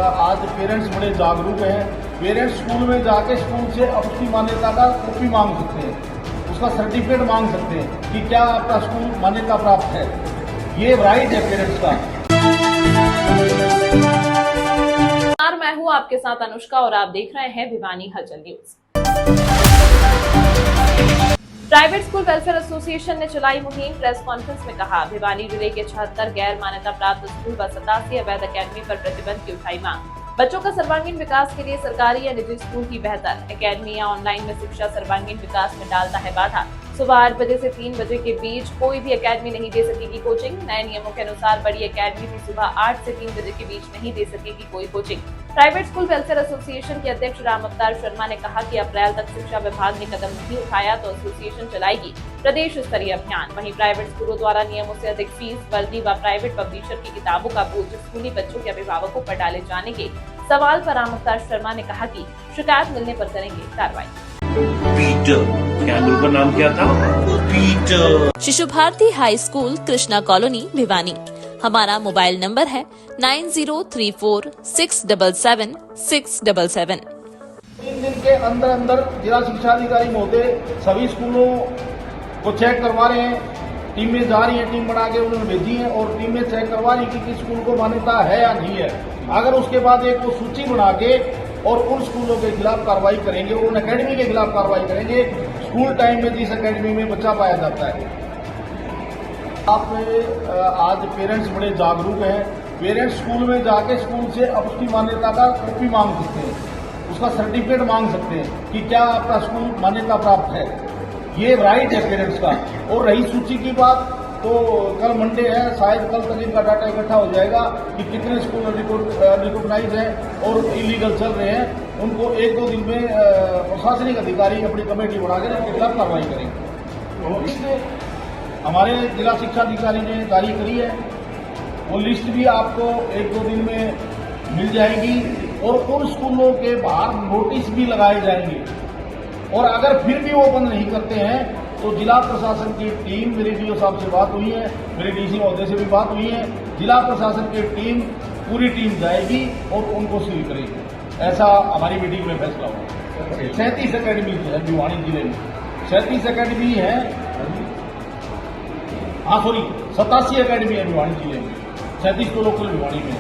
आज पेरेंट्स बड़े जागरूक हैं। पेरेंट्स स्कूल में जाके स्कूल से अपनी मान्यता का कॉपी मांग सकते हैं, उसका सर्टिफिकेट मांग सकते हैं कि क्या आपका स्कूल मान्यता प्राप्त है। ये राइट है पेरेंट्स का। मैं हूं आपके साथ अनुष्का और आप देख रहे हैं भिवानी हलचल news. Private school welfare association ने चलाई मुहिम। प्रेस कॉन्फ्रेंस में कहा, भिवानी जिले के 76 गैर मान्यता प्राप्त स्कूल व 87 अवैध अकेडमी पर प्रतिबंध की उठाई मांग। बच्चों का सर्वांगीण विकास के लिए सरकारी या निजी स्कूल की बेहतर अकेडमी या ऑनलाइन में शिक्षा सर्वांगीण विकास में डालता है बाधा। सुबह 8 बजे से 3 बजे के बीच कोई भी अकेडमी नहीं दे सकेगी कोचिंग। नए नियमों के अनुसार बड़ी अकेडमी भी सुबह 8 से 3 बजे के बीच नहीं दे सकेगी कोई coaching. Private school welfare association के अध्यक्ष राम अवतार शर्मा ने कहा कि अप्रैल तक शिक्षा विभाग ने कदम नहीं उठाया तो एसोसिएशन चलाएगी प्रदेश स्तरीय अभियान। वहीं प्राइवेट स्कूलों द्वारा नियमों से अधिक फीस, वर्दी व प्राइवेट पब्लिशर की किताबों का बोझ स्कूली बच्चों के अभिभावकों पर डाले जाने के सवाल पर राम अवतार शर्मा ने कहा कि शिकायत मिलने पर करेंगे कार्रवाई। पीटर, क्या का नाम क्या था? Peter. Shishu Bharati high school, Krishna colony, Bhiwani. हमारा मोबाइल नंबर है 9034677677। 3 दिन के अंदर अंदर जिला शिक्षा अधिकारी महोदय सभी स्कूलों को चेक करवा रहे हैं। टीमें जा रही हैं, टीम बना के उन्होंने भेजी है और टीमें चेक करवा रही कि स्कूल को मान्यता है या नहीं है। अगर उसके बाद एक वो सूची बना के और उन स्कूलों के खिलाफ कार्रवाई करेंगे, उन एकेडमी के खिलाफ कार्रवाई करेंगे स्कूल टाइम में जिस एकेडमी में बच्चा पाया जाता है। आप आज पेरेंट्स बड़े जागरूक हैं। पेरेंट्स स्कूल में जाके स्कूल से अपनी मान्यता का कॉपी मांग सकते हैं, उसका सर्टिफिकेट मांग सकते हैं कि क्या आपका स्कूल मान्यता प्राप्त है। ये राइट है पेरेंट्स का। और रही सूची की बात, तो कल मंडे है, शायद कल तक इनका डाटा इकट्ठा हो जाएगा कि कितने स्कूल रिकॉग्नाइज हैं और इलीगल चल रहे हैं। उनको 1-2 दिन में प्रशासनिक अधिकारी अपनी कमेटी बनाकर इनके खिलाफ कार्रवाई करेंगे। लिस्ट हमारे जिला शिक्षा अधिकारी ने जारी करी है, वो लिस्ट भी आपको 1-2 दिन में मिल जाएगी और उन स्कूलों के बाहर नोटिस भी लगाए जाएंगे। और अगर फिर भी वो बंद नहीं करते हैं तो जिला प्रशासन की टीम, मेरी डीओ साहब से बात हुई है, मेरे डीसी महोदय से भी बात हुई है, जिला प्रशासन की टीम, पूरी टीम जाएगी और उनको सील करेगी। ऐसा हमारी मीटिंग में फैसला हुआ। 37 अकेडमी है भिवानी जिले में, 37 अकेडमी है, 87 अकेडमी है भिवानी जिले में, 37 तो लोकल भिवानी में।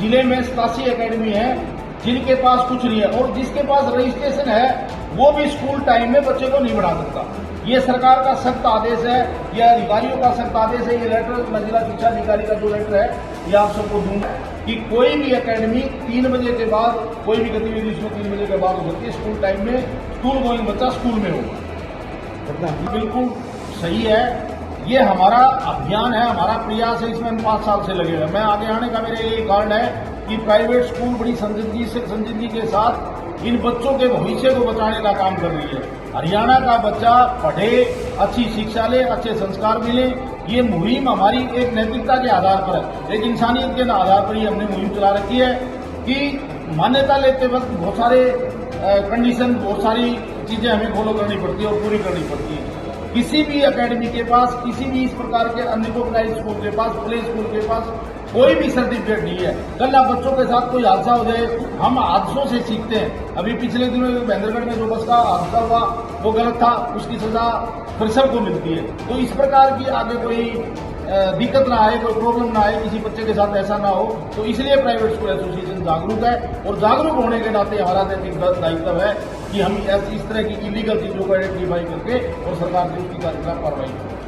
जिले में 87 अकेडमी है जिनके पास कुछ नहीं है और जिसके पास रजिस्ट्रेशन है वो भी स्कूल टाइम में बच्चे को नहीं बढ़ा सकता। ये सरकार का सख्त आदेश है, यह अधिकारियों का सख्त आदेश है। ये लेटर मैं जिला शिक्षा अधिकारी का जो लेटर है ये आप सबको दूंगा कि कोई भी एकेडमी 3 बजे के बाद कोई भी गतिविधि इसमें 3 बजे के बाद हो सकती है। स्कूल टाइम में स्कूल गोइंग बच्चा स्कूल में होगा। बिल्कुल सही है, ये हमारा अभियान है, हमारा प्रयास है, इसमें हम 5 साल से लगे हुए हैं। मैं आगे आने का मेरे लिए कारण है कि प्राइवेट स्कूल बड़ी संजीदगी के साथ इन बच्चों के भविष्य को बचाने का काम कर रही है। हरियाणा का बच्चा पढ़े, अच्छी शिक्षा ले, अच्छे संस्कार मिले, ये मुहिम हमारी एक नैतिकता के आधार पर है, एक इंसानियत के आधार पर ही हमने मुहिम चला रखी है कि मान्यता लेते वक्त बहुत सारे कंडीशन, बहुत सारी चीजें हमें फॉलो करनी पड़ती है और पूरी करनी पड़ती है। किसी भी एकेडमी के पास, किसी भी इस प्रकार के अनरिकॉग्नाइज्ड स्कूल के पास, प्ले स्कूल के पास कोई भी सर्टिफिकेट नहीं है। कल बच्चों के साथ कोई हादसा हो जाए, हम हादसों से सीखते हैं। अभी पिछले दिनों में महेंद्रगढ़ में जो बस का हादसा हुआ वो गलत था, उसकी सजा फ्रेशर को मिलती है। तो इस प्रकार की आगे कोई दिक्कत ना आए, कोई प्रॉब्लम ना आए, किसी बच्चे के साथ ऐसा ना हो, तो इसलिए प्राइवेट स्कूल एसोसिएशन जागरूक है। और जागरूक होने के नाते हमारा नैतिक दायित्व है कि हम इस तरह की इलीगल चीजों को आइडेंटिफाई करके और सरकार से उसकी खिलाफ कार्रवाई करें।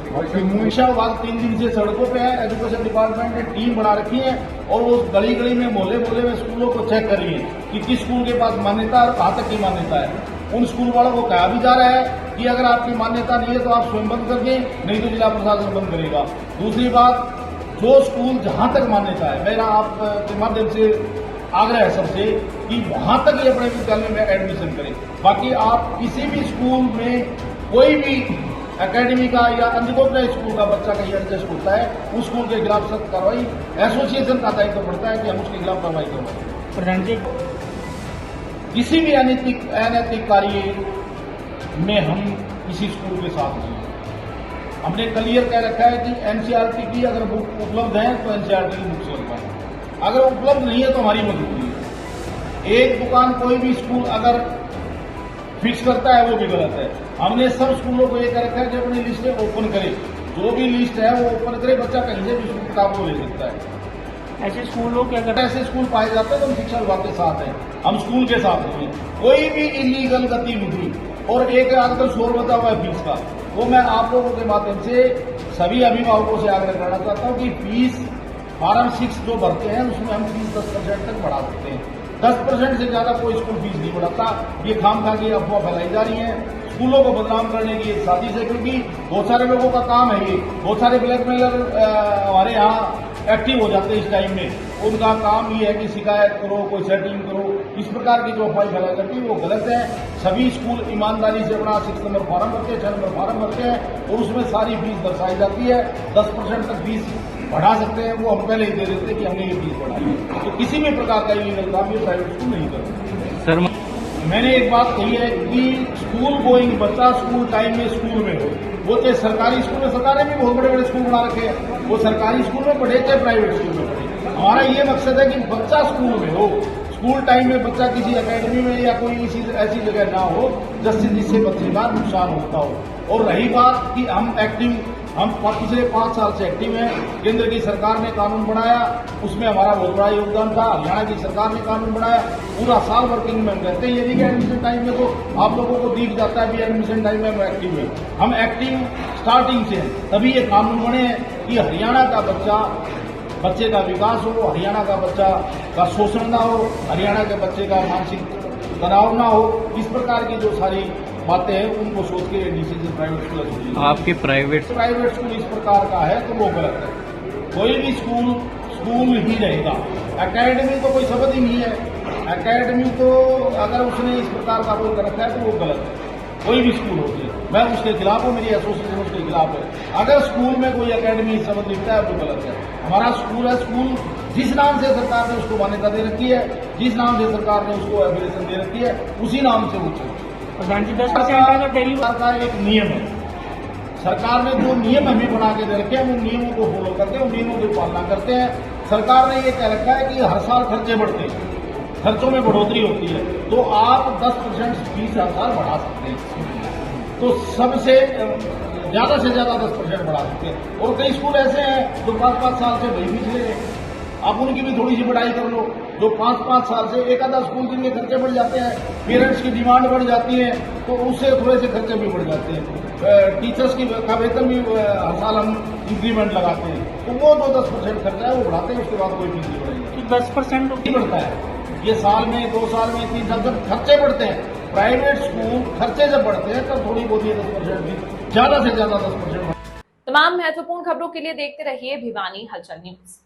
शिक्षा विभाग 3 दिन से सड़कों पे है, एजुकेशन डिपार्टमेंट ने टीम बना रखी है और वो गली गली में, मोहल्ले मोहल्ले में स्कूलों को चेक कर रही है कि किस स्कूल के पास मान्यता है और कहाँ तक की मान्यता है। उन स्कूल वालों को कहा भी जा रहा है कि अगर आपकी मान्यता नहीं है तो आप स्वयं बंद कर दें, नहीं तो जिला प्रशासन बंद करेगा। दूसरी बात, जो स्कूल जहां तक मान्यता है, मेरा आपके माध्यम से आग्रह है सबसे कि वहां तक ही अपने विद्यालय में एडमिशन करें। बाकी आप किसी भी स्कूल में कोई भी एकेडमी का या अनरिकॉग्नाइज्ड स्कूल का बच्चा कहीं एडजस्ट होता है, उस स्कूल के खिलाफ सख्त कार्रवाई एसोसिएशन का दायित्व पड़ता है कि हम उसके खिलाफ कार्रवाई करवाएं। प्रधान जी, किसी भी अनैतिक कार्य में हम किसी स्कूल के साथ नहीं हैं। हमने क्लियर कह रखा है कि एनसीईआरटी की अगर बुक उपलब्ध है तो एनसीईआरटी की बुक से होता है, अगर उपलब्ध नहीं है तो हमारी मजबूरी है। एक दुकान कोई भी स्कूल अगर फिक्स करता है वो भी गलत है। हमने सब स्कूलों को ये कह रखा है कि अपनी लिस्टें ओपन करे, जो भी लिस्ट है वो ओपन करे, बच्चा कहीं से भी उसकी किताब को ले सकता है। ऐसे स्कूलों के अगर ऐसे स्कूल पाए जाते हैं तो हम शिक्षा विभाग के साथ हैं, हम स्कूल के साथ नहीं हैं। कोई भी इलीगल गतिविधि और एक आजकल शोर बता हुआ है फीस का, वो मैं आप लोगों के माध्यम से सभी अभिभावकों से आग्रह करना चाहता हूँ कि फीस फॉर्म 6 जो भरते हैं उसमें हम फीस 10% तक बढ़ा सकते हैं। 10% से ज्यादा कोई स्कूल फीस नहीं बढ़ाता। ये खामखा की अफवाह फैलाई जा रही है स्कूलों को बदनाम करने की एक साजिश है, क्योंकि बहुत सारे लोगों का काम है ये। बहुत सारे ब्लैकमेलर हमारे यहाँ एक्टिव हो जाते हैं इस टाइम में, उनका काम ये है कि शिकायत करो, कोई सेटिंग करो, इस प्रकार की जो अफवाह फैलाई जाती है वो गलत है। सभी स्कूल ईमानदारी से अपना 6 नंबर फॉर्म भरते हैं, 6 नंबर फॉर्म भरते हैं और उसमें सारी फीस दर्शाई जाती है। 10% तक फीस बढ़ा सकते हैं, वो हम पहले ही दे देते हैं कि हमने ये फीस बढ़ाई है। तो किसी भी प्रकार का इलीगल काम ये प्राइवेट स्कूल नहीं करते। सर मैंने एक बात कही है कि स्कूल गोइंग बच्चा स्कूल टाइम में स्कूल में हो, वो चाहे सरकारी स्कूल में, सरकार ने भी बहुत बड़े बड़े स्कूल बना रखे हैं, वो सरकारी स्कूल में पढ़े चाहे प्राइवेट स्कूल में पढ़े। हमारा ये मकसद है कि बच्चा स्कूल में हो, स्कूल टाइम में बच्चा किसी एकेडमी में या कोई ऐसी जगह ना हो जिससे बच्चे का नुकसान होता हो। और रही बात कि हम पिछले 5 साल से एक्टिव हैं। केंद्र की सरकार ने कानून बनाया, उसमें हमारा बहुत बड़ा योगदान था। हरियाणा की सरकार ने कानून बनाया, पूरा साल वर्किंग में हम रहते हैं। यदि कि एडमिशन टाइम में तो आप लोगों को दिख जाता है भी एडमिशन टाइम में हम एक्टिव हैं। हम एक्टिव स्टार्टिंग से हैं, तभी ये कानून बने हैं कि हरियाणा का बच्चे का विकास हो, हरियाणा का बच्चा का शोषण ना हो, हरियाणा के बच्चे का मानसिक तनाव ना हो। इस प्रकार की जो सारी बातें हैं उनको सोच के डिसीजन प्राइवेट स्कूल आपके प्राइवेट स्कूल इस प्रकार का है तो वो गलत है। कोई भी स्कूल ही रहेगा। एकेडमी तो कोई शब्द ही नहीं है। एकेडमी तो अगर उसने इस प्रकार का कोई कर रखा है तो वो गलत है। कोई भी स्कूल होगी, मैं उसके खिलाफ हूँ, मेरी एसोसिएशन उसके खिलाफ है। अगर स्कूल में कोई एकेडमी शब्द लिखता है तो गलत है। हमारा स्कूल है, स्कूल जिस नाम से सरकार ने उसको मान्यता दे रखी है, जिस नाम से सरकार ने उसको एफिलिएशन दे रखी है, उसी नाम से वो चलता है। प्रधान जी 10% का डेली का एक नियम है। सरकार ने जो नियम हमें बना के दे रखे हैं उन नियमों को फॉलो करते हैं, उन नियमों की पालना करते हैं। सरकार ने ये कह रखा है कि हर साल खर्चे बढ़ते हैं, खर्चों में बढ़ोतरी होती है, तो आप 10% फीस हर साल बढ़ा सकते हैं। तो सबसे ज्यादा से ज्यादा 10% बढ़ा सकते हैं। और कई स्कूल ऐसे हैं जो 5-5 साल से वही फीस ले रहे हैं। आप उनकी भी थोड़ी सी बढ़ाई कर लो। जो 5-5 साल से एक आधा स्कूल के लिए खर्चे बढ़ जाते हैं, पेरेंट्स की डिमांड बढ़ जाती है, तो उससे थोड़े से खर्चे भी बढ़ जाते हैं। टीचर्स का वेतन भी हर साल हम इंक्रीमेंट लगाते हैं, तो वो जो 10% खर्चा है वो बढ़ाते हैं, उसके बाद कोई फीस नहीं बढ़ेगी। तो 10% नहीं बढ़ता है ये साल में, 2 साल में, 3 साल जब खर्चे बढ़ते हैं। प्राइवेट स्कूल खर्चे जब बढ़ते हैं तब थोड़ी बहुत ये 10% भी, ज्यादा से ज्यादा 10%। तमाम महत्वपूर्ण खबरों के लिए देखते रहिए भिवानी हलचल न्यूज।